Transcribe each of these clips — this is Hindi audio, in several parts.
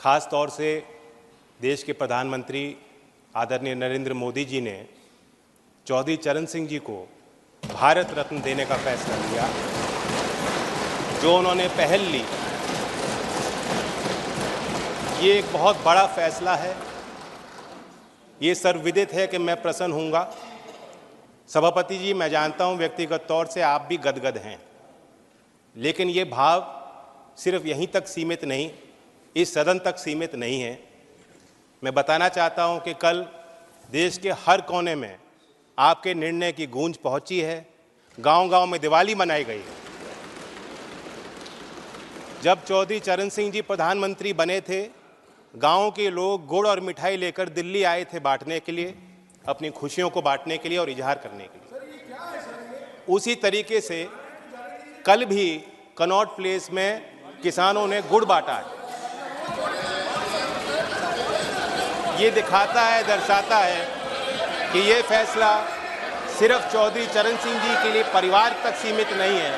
खास तौर से देश के प्रधानमंत्री आदरणीय नरेंद्र मोदी जी ने चौधरी चरण सिंह जी को भारत रत्न देने का फैसला लिया। जो उन्होंने पहल ली, ये एक बहुत बड़ा फैसला है। ये सर्वविदित है कि मैं प्रसन्न हूँगा। सभापति जी, मैं जानता हूँ व्यक्तिगत तौर से आप भी गदगद हैं, लेकिन ये भाव सिर्फ यहीं तक सीमित नहीं, इस सदन तक सीमित नहीं है। मैं बताना चाहता हूँ कि कल देश के हर कोने में आपके निर्णय की गूंज पहुँची है। गांव-गांव में दिवाली मनाई गई है। जब चौधरी चरण सिंह जी प्रधानमंत्री बने थे, गाँव के लोग गुड़ और मिठाई लेकर दिल्ली आए थे बांटने के लिए, अपनी खुशियों को बांटने के लिए और इजहार करने के लिए। उसी तरीके से कल भी कनॉट प्लेस में किसानों ने गुड़ बांटा है। ये दिखाता है, दर्शाता है कि ये फैसला सिर्फ चौधरी चरण सिंह जी के लिए परिवार तक सीमित नहीं है।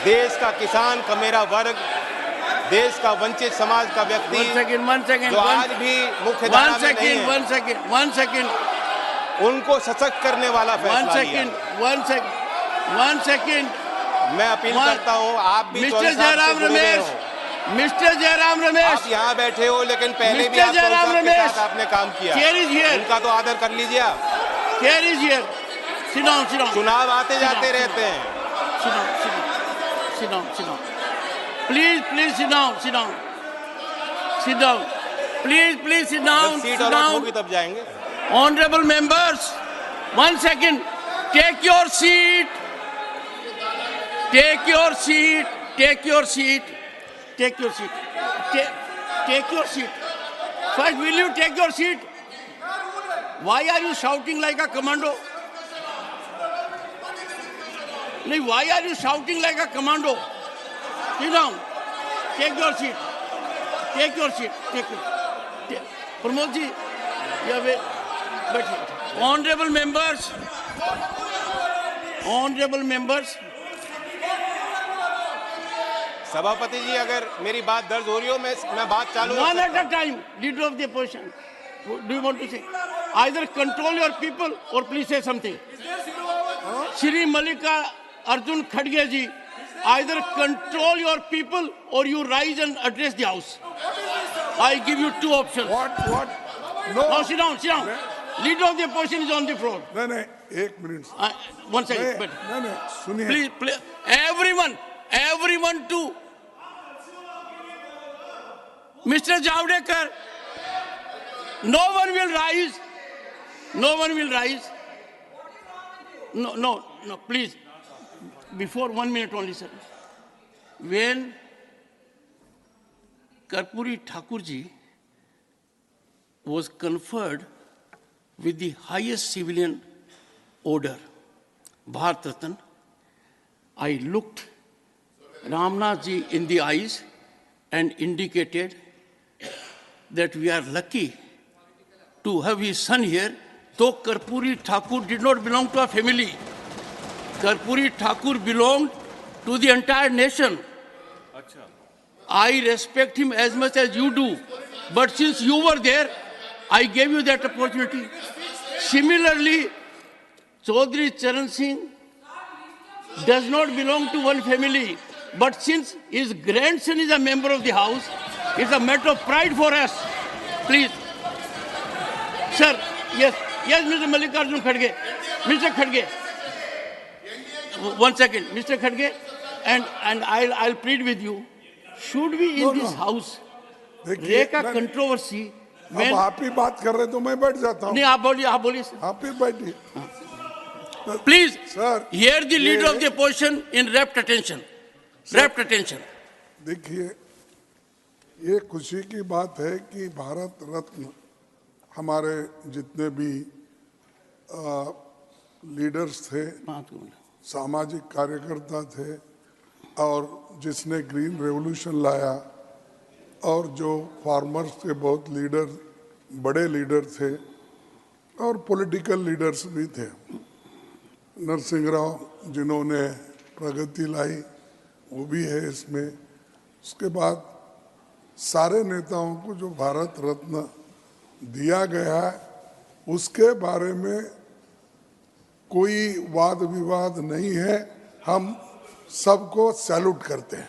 देश का किसान, कमेरा वर्ग, देश का वंचित समाज का व्यक्ति जो आज भी मुख्य धारा में नहीं है, वन सेकंड, उनको सशक्त करने वाला फैसला लिया। वन सेकंड, मैं अपील करता हूं, आप भी मिस्टर जयराम रमेश, आप यहाँ बैठे हो, लेकिन पहले भी आप चौधरी साहब के साथ आपने काम किया, उनका तो आदर कर लीजिए आप। चुनाव आते जाते रहते हैं। Sit down. Please sit down. Please sit down. जब सीट अलॉट होगी तब जाएंगे। Honorable members, 1 second. Take your seat. Take your seat. First, will you take your seat? Why are you shouting like a commando? Why are you shouting like a commando? Sit down. Take your seat. Pramod ji, you have a... Honorable members. सभापति जी, अगर मेरी बात दर्ज हो रही हो, मैं बात चालू One at a time. Leader of the opposition. Do you want to say? Either control your people or please say something. Shri Mallika Arjun Khadge ji, either control your people or you rise and address the house. I give you two options. What? No. Now sit down. Leader of the opposition is on the floor. नहीं, 1 minute. 1 second. नहीं, सुनिए. Please, everyone to Mr. Javadekar. No one will rise. No, please. Before 1 minute only, sir. When Karpuri Thakurji was conferred with the highest civilian order, Bharat Ratna, I looked Ramnath ji in the eyes and indicated that we are lucky to have his son here, though Karpuri Thakur did not belong to a family. Karpuri Thakur belonged to the entire nation. I respect him as much as you do. But since you were there, I gave you that opportunity. Similarly, Chaudhry Charan Singh does not belong to one family. But since his grandson is a member of the house, it's a matter of pride for us. Please. Sir, yes, Mr. Mallikarjun Khadge. Mr. Khadge. 1 second, Mr. Khadge, and I'll plead with you. Should we in this house make a controversy? अब आप ही बात कर रहे तो मैं बैठ जाता हूँ. नहीं, आप बोलिए सर. आप ही बैठिए. Please, sir, hear the leader of the opposition in rapt attention. देखिए, ये खुशी की बात है कि भारत रत्न हमारे जितने भी लीडर्स थे, सामाजिक कार्यकर्ता थे, और जिसने ग्रीन रेवोल्यूशन लाया, और जो फार्मर्स के बहुत बड़े लीडर थे, और पॉलिटिकल लीडर्स भी थे। नरसिंह राव जिन्होंने प्रगति लाई, वो भी है इसमें। उसके बाद सारे नेताओं को जो भारत रत्न दिया गया है उसके बारे में कोई वाद विवाद नहीं है। हम सबको सैल्यूट करते हैं,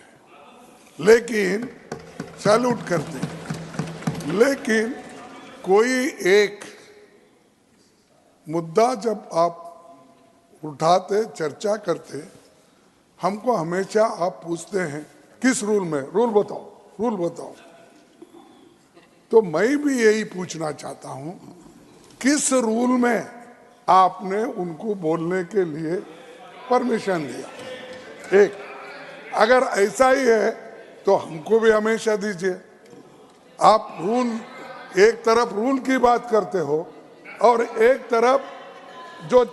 लेकिन कोई एक मुद्दा जब आप उठाते, चर्चा करते, हमको हमेशा आप पूछते हैं किस रूल में, रूल बताओ। तो मैं भी यही पूछना चाहता हूं, किस रूल में आपने उनको बोलने के लिए परमिशन दिया? एक, अगर ऐसा ही है तो हमको भी हमेशा दीजिए। आप रूल, एक तरफ रूल की बात करते हो और एक तरफ जो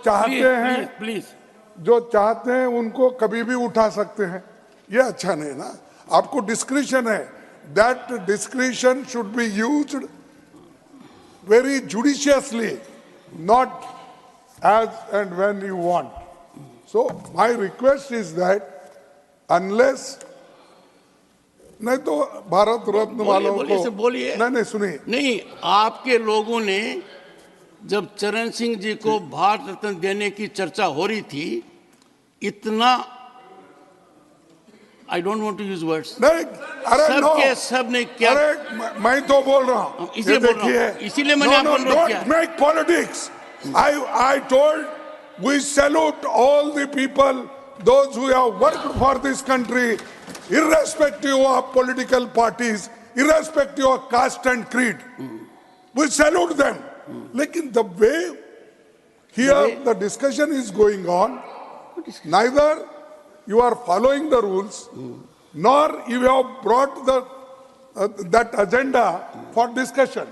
चाहते हैं उनको कभी भी उठा सकते हैं। ये अच्छा नहीं ना। आपको डिस्क्रिशन है, that discretion should be used very judiciously, not as and when you want. So my request is that unless, नहीं तो भारत रत्न वालों को बोलिए। नहीं सुनिए। नहीं, आपके लोगों ने जब चरण सिंह जी को भारत रत्न देने की चर्चा हो रही थी, इतना, I don't want to use words, नहीं, अरे सबके सब ने क्या, अरे मैं तो बोल रहा हूँ, इसीलिए मैंने आपको अनुरोध किया। Don't make politics. I told we salute all the people, those who have worked for this country, irrespective of political parties, irrespective of caste and creed. We salute them. Lekin the way here the discussion is going on, neither you are following the rules, nor you have brought that agenda for discussion.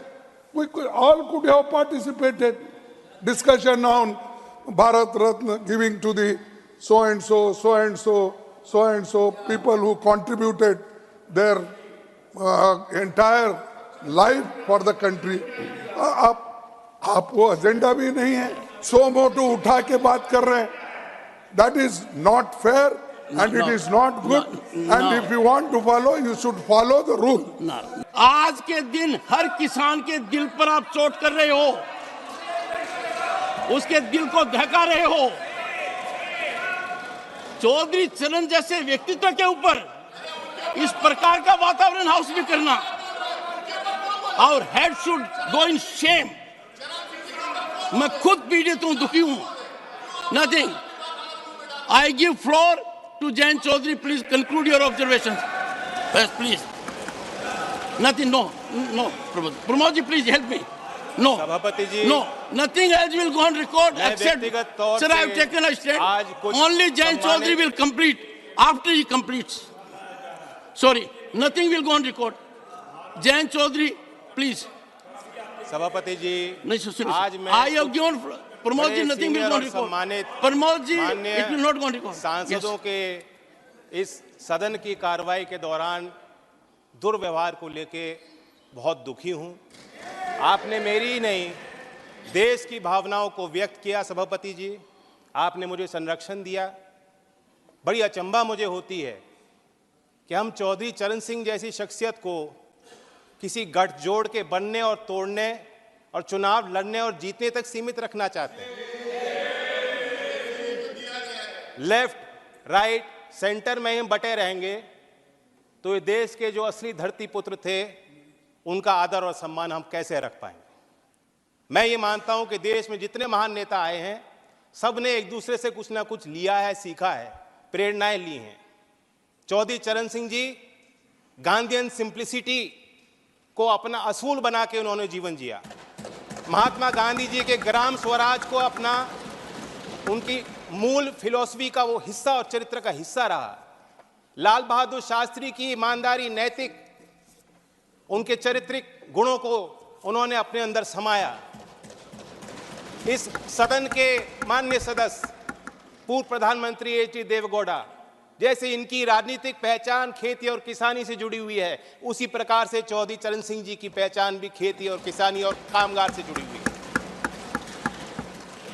We all could have participated. Discussion on Bharat Ratna giving to the so and so people who contributed their entire life for the country. आप वो एजेंडा भी नहीं है, सो मोटो उठा के बात कर रहे हैं. That is not fair and it is not good. And if you want to follow, you should follow the rule. आज के दिन हर किसान के दिल पर आप चोट कर रहे हो, उसके दिल को दहका रहे हो. चौधरी चरण जैसे व्यक्तित्व के ऊपर इस प्रकार का वातावरण हाउस में करना, our head should go in shame. मैं खुद पीड़ित हूं, दुखी हूं. Nothing. I give floor to Jain Chaudhary. Please conclude your observations. Yes, please. Nothing. No. Pramod ji, please help me. No. सभापति जी. No. Nothing else will go on record except, sir, I have taken a stand. Only Jain Chaudhary will complete after he completes. Sorry. Nothing will go on record. Jain Chaudhary, please. सभापति जी, आज मैं I have given Pramod ji, nothing will go on record. Pramod ji, it will not go on record. सांसदों के इस सदन की कार्रवाई के दौरान दुर्व्यवहार को लेके बहुत दुखी हूं. आपने मेरी ही नहीं, देश की भावनाओं को व्यक्त किया. सभापति जी, आपने मुझे संरक्षण दिया. बड़ी अचंभा मुझे होती है कि हम चौधरी चरण सिंह जैसी शख्सियत को किसी गठजोड़ के बनने और तोड़ने और चुनाव लड़ने और जीतने तक सीमित रखना चाहते हैं. लेफ्ट, राइट, सेंटर में हम बटे रहेंगे तो ये देश के जो असली धरती पुत्र थे उनका आदर और सम्मान हम कैसे रख पाएंगे. मैं ये मानता हूं कि देश में जितने महान नेता आए हैं, सब ने एक दूसरे से कुछ ना कुछ लिया है, सीखा है, प्रेरणाएं ली हैं. चौधरी चरण सिंह जी गांधीयन सिंप्लिसिटी को अपना असूल बना के उन्होंने जीवन जिया. महात्मा गांधी जी के ग्राम स्वराज को अपना, उनकी मूल फिलॉसफी का वो हिस्सा और चरित्र का हिस्सा रहा. लाल बहादुर शास्त्री की ईमानदारी, नैतिक, उनके चारित्रिक गुणों को उन्होंने अपने अंदर समाया. इस सदन के माननीय सदस्य पूर्व प्रधानमंत्री एच.डी. देवेगौड़ा, जैसे इनकी राजनीतिक पहचान खेती और किसानी से जुड़ी हुई है, उसी प्रकार से चौधरी चरण सिंह जी की पहचान भी खेती और किसानी और कामगार से जुड़ी हुई है.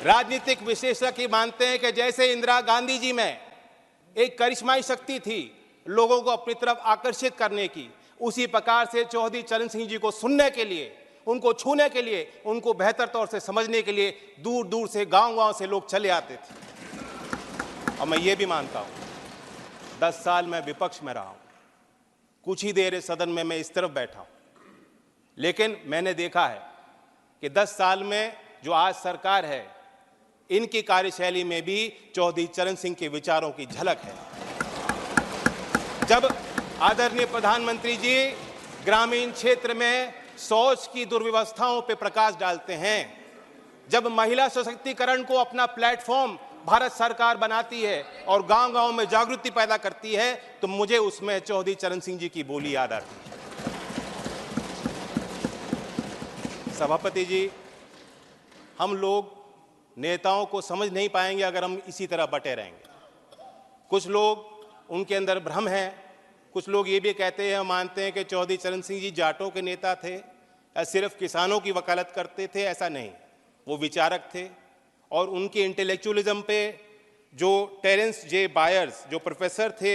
राजनीतिक विशेषज्ञ मानते हैं कि जैसे इंदिरा गांधी जी में एक करिश्माई शक्ति थी लोगों को अपनी तरफ आकर्षित करने की, उसी प्रकार से चौधरी चरण सिंह जी को सुनने के लिए, उनको छूने के लिए, उनको बेहतर तौर से समझने के लिए दूर दूर से, गांव-गांव से लोग चले आते थे। और मैं ये भी मानता हूँ 10 साल मैं विपक्ष में रहा हूँ, कुछ ही देर इस सदन में मैं इस तरफ बैठा हूँ, लेकिन मैंने देखा है कि 10 साल में जो आज सरकार है, इनकी कार्यशैली में भी चौधरी चरण सिंह के विचारों की झलक है। जब आदरणीय प्रधानमंत्री जी ग्रामीण क्षेत्र में शौच की दुर्व्यवस्थाओं पर प्रकाश डालते हैं, जब महिला सशक्तिकरण को अपना प्लेटफॉर्म भारत सरकार बनाती है और गांव-गांव में जागृति पैदा करती है, तो मुझे उसमें चौधरी चरण सिंह जी की बोली याद आती है। सभापति जी, हम लोग नेताओं को समझ नहीं पाएंगे अगर हम इसी तरह बटे रहेंगे। कुछ लोग, उनके अंदर भ्रम है, कुछ लोग ये भी कहते हैं, मानते हैं कि चौधरी चरण सिंह जी जाटों के नेता थे या सिर्फ किसानों की वकालत करते थे। ऐसा नहीं, वो विचारक थे और उनके इंटेलेक्चुअलिज्म पे जो टेरेंस जे बायर्स, जो प्रोफेसर थे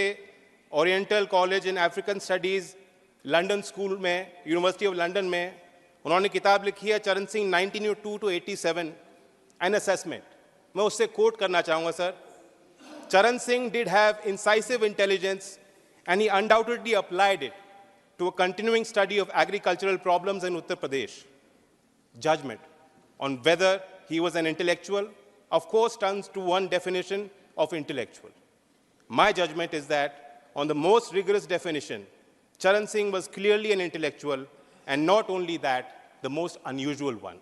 oriental college in African studies London school में, यूनिवर्सिटी ऑफ लंदन में, उन्होंने किताब लिखी है चरण सिंह 1902 to 87 एन असेसमेंट। मैं उससे कोट करना चाहूँगा सर। चरण Singh did have incisive intelligence and he undoubtedly applied it to a continuing study of agricultural problems in Uttar Pradesh. Judgment on whether he was an intellectual, of course, turns to one definition of intellectual. My judgment is that, on the most rigorous definition, Charan Singh was clearly an intellectual, and not only that, the most unusual one.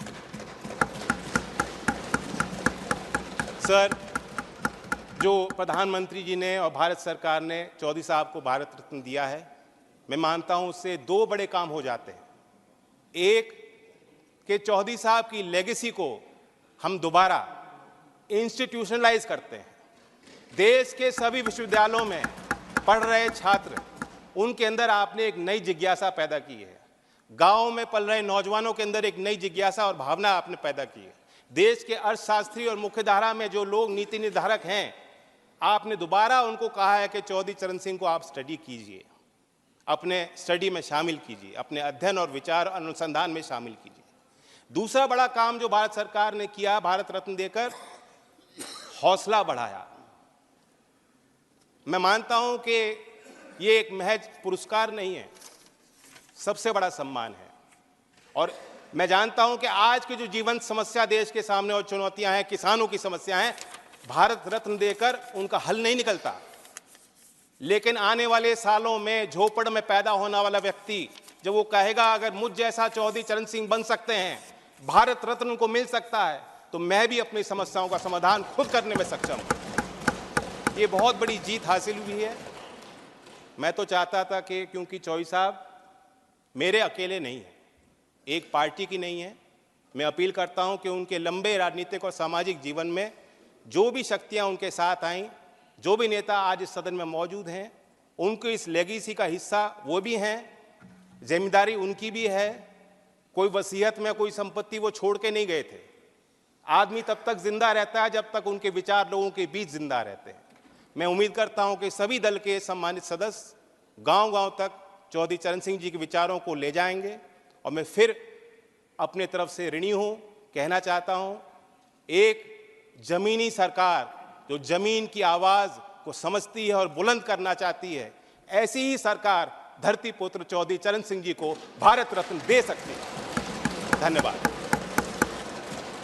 Sir, जो प्रधानमंत्री जी ने और भारत सरकार ने चौधरी साहब को भारत रत्न दिया है, मैं मानता हूं उससे 2 बड़े काम हो जाते हैं। एक कि चौधरी साहब की लेगेसी को हम दोबारा इंस्टीट्यूशनलाइज करते हैं। देश के सभी विश्वविद्यालयों में पढ़ रहे छात्र, उनके अंदर आपने एक नई जिज्ञासा पैदा की है। गाँव में पल रहे नौजवानों के अंदर एक नई जिज्ञासा और भावना आपने पैदा की है। देश के अर्थशास्त्री और मुख्यधारा में जो लोग नीति निर्धारक हैं, आपने दोबारा उनको कहा है कि चौधरी चरण सिंह को आप स्टडी कीजिए, अपने स्टडी में शामिल कीजिए, अपने अध्ययन और विचार अनुसंधान में शामिल कीजिए। दूसरा बड़ा काम जो भारत सरकार ने किया, भारत रत्न देकर हौसला बढ़ाया। मैं मानता हूं कि ये एक महज पुरस्कार नहीं है, सबसे बड़ा सम्मान है। और मैं जानता हूं कि आज की जो जीवन समस्या देश के सामने और चुनौतियां हैं, किसानों की समस्या हैं, भारत रत्न देकर उनका हल नहीं निकलता। लेकिन आने वाले सालों में झोपड़ में पैदा होने वाला व्यक्ति जब वो कहेगा अगर मुझ जैसा चौधरी चरण सिंह बन सकते हैं, भारत रत्न उनको मिल सकता है, तो मैं भी अपनी समस्याओं का समाधान खुद करने में सक्षम हूं। ये बहुत बड़ी जीत हासिल हुई है। मैं तो चाहता था कि, क्योंकि चौधरी साहब मेरे अकेले नहीं हैं, एक पार्टी की नहीं है, मैं अपील करता हूं कि उनके लंबे राजनीतिक और सामाजिक जीवन में जो भी शक्तियां उनके साथ आईं, जो भी नेता आज इस सदन में मौजूद हैं, उनको इस लेगेसी का हिस्सा वो भी हैं, जिम्मेदारी उनकी भी है। कोई वसीयत में कोई संपत्ति वो छोड़ के नहीं गए थे। आदमी तब तक जिंदा रहता है जब तक उनके विचार लोगों के बीच जिंदा रहते हैं। मैं उम्मीद करता हूं कि सभी दल के सम्मानित सदस्य गांव-गांव तक चौधरी चरण सिंह जी के विचारों को ले जाएंगे। और मैं फिर अपने तरफ से ऋणी हूं, कहना चाहता हूं, एक जमीनी सरकार जो जमीन की आवाज को समझती है और बुलंद करना चाहती है, ऐसी ही सरकार धरती पुत्र चौधरी चरण सिंह जी को भारत रत्न दे सकती है। धन्यवाद।